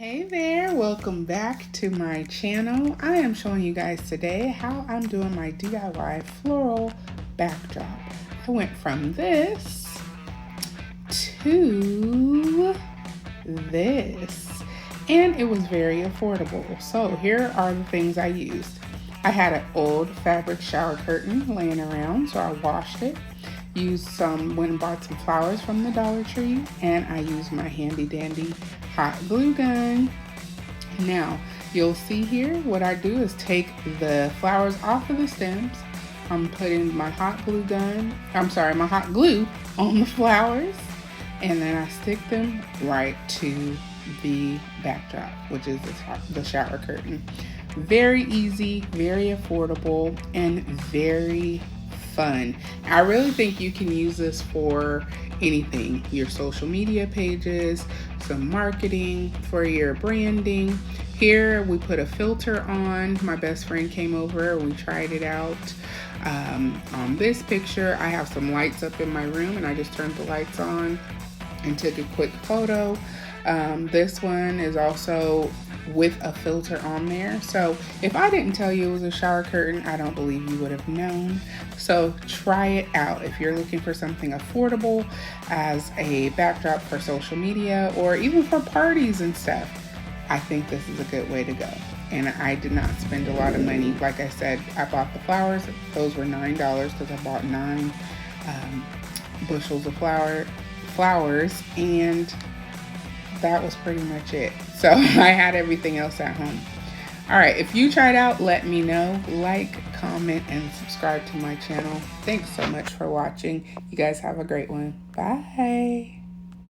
Hey there, welcome back to my channel. I am showing you guys today how I'm doing my DIY floral backdrop. I went from this to this, and it was very affordable. So here are the things I used. I had an old fabric shower curtain laying around, so I washed it. Went and bought some flowers from the Dollar Tree, and I used my handy dandy hot glue gun. Now you'll see here what I do is take the flowers off of the stems. I'm putting my hot glue on the flowers, and then I stick them right to the backdrop, which is the shower curtain. Very easy, very affordable, and very fun. I really think you can use this for anything, your social media pages, some marketing for your branding. Here we put a filter on. My best friend came over, we tried it out. On this picture, I have some lights up in my room, and I just turned the lights on and took a quick photo. This one is also with a filter on there. So if I didn't tell you it was a shower curtain, I don't believe you would have known. So try it out if you're looking for something affordable as a backdrop for social media or even for parties and stuff. I think this is a good way to go. And I did not spend a lot of money. Like I said, I bought the flowers. Those were $9 because I bought 9 bushels of flowers, and that was pretty much it. So I had everything else at home. All right, if you tried out, let me know. Like, comment, and subscribe to my channel. Thanks so much for watching. You guys have a great one. Bye.